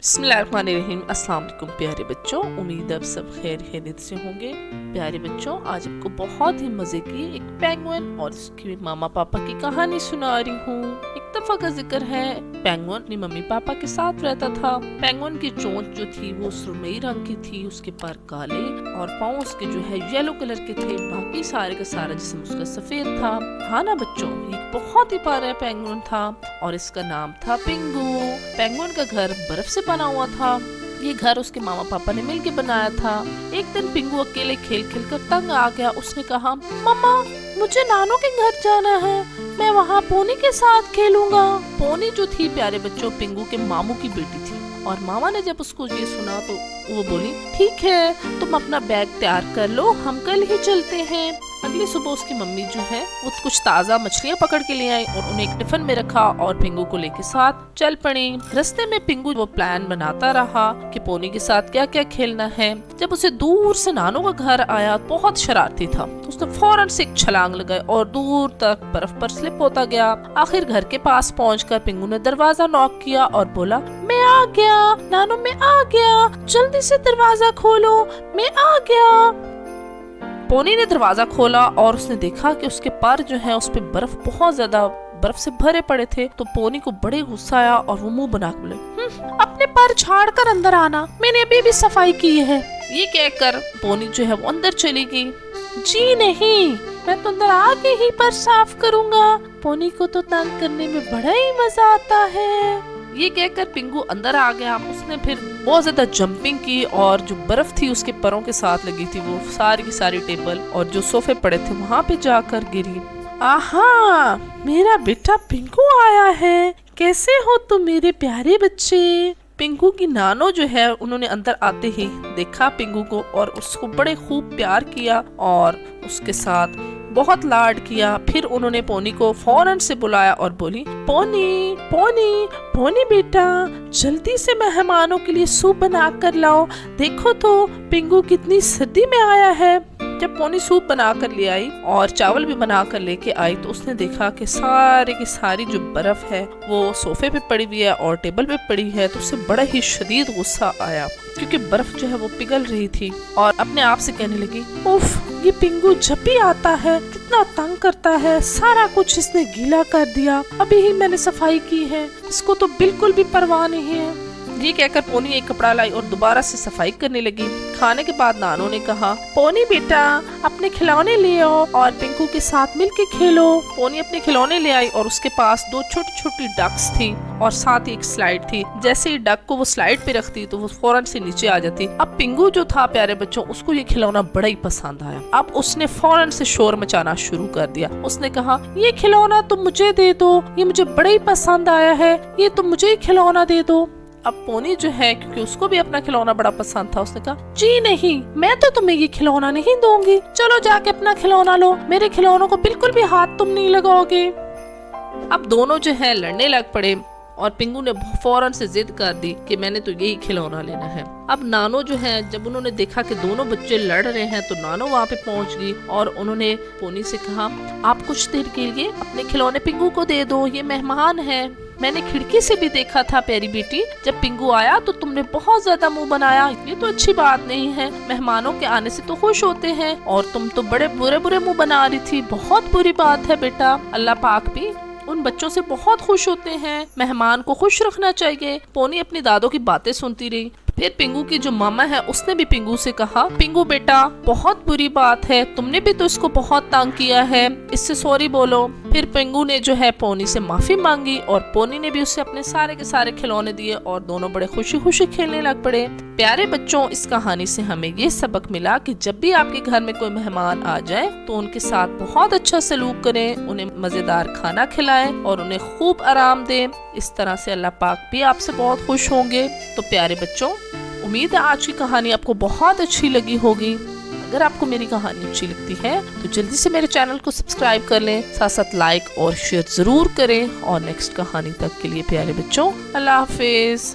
बिस्मिल्लाहिर्रहमानिर्रहीम। अस्सलाम वालेकुम प्यारे बच्चों, उम्मीद अब सब खैरियत से होंगे। प्यारे बच्चों, आज आपको बहुत ही मजे की एक पेंगुइन और उसके मामा पापा की कहानी सुना रही हूँ। एक दफा का जिक्र है, पेंगुइन अपनी मम्मी पापा के साथ रहता था। पेंगुइन की चोंच जो थी वो सुरमई रंग की थी, उसके पर काले और पाँव उसके जो है येलो कलर के थे। बाकी सारे का सारा जिस्म उसका सफेद था। हाँ ना बच्चों, ये बहुत ही प्यारा पेंगुइन था और इसका नाम था पिंगू। पेंगुइन का घर बर्फ से बना हुआ था। ये घर उसके मामा पापा ने मिलके बनाया था। एक दिन पिंगू अकेले खेल खेल कर तंग आ गया। उसने कहा, मम्मा मुझे नानू के घर जाना है, मैं वहाँ पोनी के साथ खेलूंगा। पोनी जो थी प्यारे बच्चों, पिंगू के मामू की बेटी थी। और मामा ने जब उसको ये सुना तो वो बोली, ठीक है तुम अपना बैग तैयार कर लो, हम कल ही चलते हैं। अगली सुबह उसकी मम्मी जो है वो कुछ ताज़ा मछलियाँ पकड़ के ले आई और उन्हें एक टिफिन में रखा और पिंगू को लेके साथ चल पड़ी। रास्ते में पिंगू वो प्लान बनाता रहा कि पोनी के साथ क्या क्या खेलना है। जब उसे दूर से नानू का घर आया, बहुत शरारती था, तो उसने फौरन से एक छलांग लगाई और दूर तक बर्फ पर स्लिप होता गया। आखिर घर के पास पहुंचकर पिंगू ने दरवाजा नॉक किया और बोला, मैं आ गया नानू, मैं आ गया, जल्दी से दरवाजा खोलो, मैं आ गया। पोनी ने दरवाजा खोला और उसने देखा कि उसके पर जो है उस पे बर्फ बहुत ज्यादा बर्फ से भरे पड़े थे। तो पोनी को बड़े गुस्सा आया और वो मुंह बना के बोले, अपने पर झाड़ कर अंदर आना, मैंने अभी भी सफाई की है। ये कहकर पोनी जो है वो अंदर चली गई। जी नहीं, मैं तो अंदर आके ही पर साफ करूंगा, पोनी को तो तंग करने में बड़ा ही मजा आता है। ये कहकर पिंगू अंदर आ गया। उसने फिर बहुत ज्यादा जंपिंग की और जो बर्फ थी उसके परों के साथ लगी थी वो सारी की सारी टेबल और जो सोफे पड़े थे वहाँ पे जाकर गिरी। आहा, मेरा बेटा पिंगू आया है, कैसे हो तुम मेरे प्यारे बच्चे। पिंगू की नानो जो है उन्होंने अंदर आते ही देखा पिंगू को और उसको बड़े खूब प्यार किया और उसके साथ बहुत लाड किया। फिर उन्होंने पोनी को फौरन से बुलाया और बोली, पोनी पोनी पोनी बेटा, जल्दी से मेहमानों के लिए सूप बना कर लाओ, देखो तो पिंगू कितनी सर्दी में आया है। जब पोनी सूप बना कर ले आई और चावल भी बना कर लेके आई तो उसने देखा कि सारी की सारी जो बर्फ है वो सोफे पे पड़ी हुई है और टेबल पे पड़ी है। तो उसे बड़ा ही शदीद गुस्सा आया क्योंकि बर्फ जो है वो पिघल रही थी और अपने आप से कहने लगी, उफ, ये पिंगू जब भी आता है कितना तंग करता है, सारा कुछ इसने गीला कर दिया, अभी ही मैंने सफाई की है, इसको तो बिल्कुल भी परवाह नहीं है। ये कहकर पोनी एक कपड़ा लाई और दोबारा से सफाई करने लगी। खाने के बाद नानू ने कहा, पोनी बेटा अपने खिलौने ले आओ और पिंकू के साथ मिलके खेलो। पोनी अपने खिलौने ले आई और उसके पास दो छोटी छोटी डक्स थी और साथ ही एक स्लाइड थी। जैसे ही डक को वो स्लाइड पे रखती तो वो फौरन से नीचे आ जाती। अब पिंगू जो था प्यारे बच्चों, उसको ये खिलौना बड़ा ही पसंद आया। अब उसने फौरन से शोर मचाना शुरू कर दिया। उसने कहा, ये खिलौना तुम मुझे दे दो, ये मुझे बड़ा ही पसंद आया है, ये तुम मुझे ही खिलौना दे दो। अब पोनी जो है क्योंकि उसको भी अपना खिलौना बड़ा पसंद था, उसने कहा, जी नहीं, मैं तो तुम्हें ये खिलौना नहीं दूंगी, चलो जाके अपना खिलौना लो, मेरे खिलौनों को बिल्कुल भी हाथ तुम नहीं लगाओगे। अब दोनों जो है लड़ने लग पड़े और पिंगू ने फौरन से जिद कर दी कि मैंने तो यही खिलौना लेना है। अब नानो जो है जब उन्होंने देखा कि दोनों बच्चे लड़ रहे हैं तो नानो वहाँ पे पहुँच गई और उन्होंने पोनी से कहा, आप कुछ देर के लिए अपने खिलौने पिंगू को दे दो, ये मेहमान है, मैंने खिड़की से भी देखा था प्यारी बेटी, जब पिंगू आया तो तुमने बहुत ज्यादा मुंह बनाया, ये तो अच्छी बात नहीं है, मेहमानों के आने से तो खुश होते हैं और तुम तो बड़े बुरे बुरे मुंह बना रही थी, बहुत बुरी बात है बेटा। अल्लाह पाक भी उन बच्चों से बहुत खुश होते हैं, मेहमान को खुश रखना चाहिए। पोनी अपनी दादों की बातें सुनती रही। फिर पिंगू की जो मामा है उसने भी पिंगू से कहा, पिंगू बेटा बहुत बुरी बात है, तुमने भी तो इसको बहुत तंग किया है, इससे सॉरी बोलो। फिर पिंगू ने जो है पोनी से माफी मांगी और पोनी ने भी उसे अपने सारे के सारे खिलौने दिए और दोनों बड़े खुशी खुशी खेलने लग पड़े। प्यारे बच्चों, इस कहानी से हमें ये सबक मिला कि जब भी आपके घर में कोई मेहमान आ जाए तो उनके साथ बहुत अच्छा सलूक करें, उन्हें मजेदार खाना खिलाएं और उन्हें खूब आराम दें। इस तरह से अल्लाह पाक भी आपसे बहुत खुश होंगे। तो प्यारे बच्चों, उम्मीद है आज की कहानी आपको बहुत अच्छी लगी होगी। अगर आपको मेरी कहानी अच्छी लगती है तो जल्दी से मेरे चैनल को सब्सक्राइब कर लें, साथ साथ लाइक और शेयर जरूर करें। और नेक्स्ट कहानी तक के लिए प्यारे बच्चों, अल्लाह हाफिज।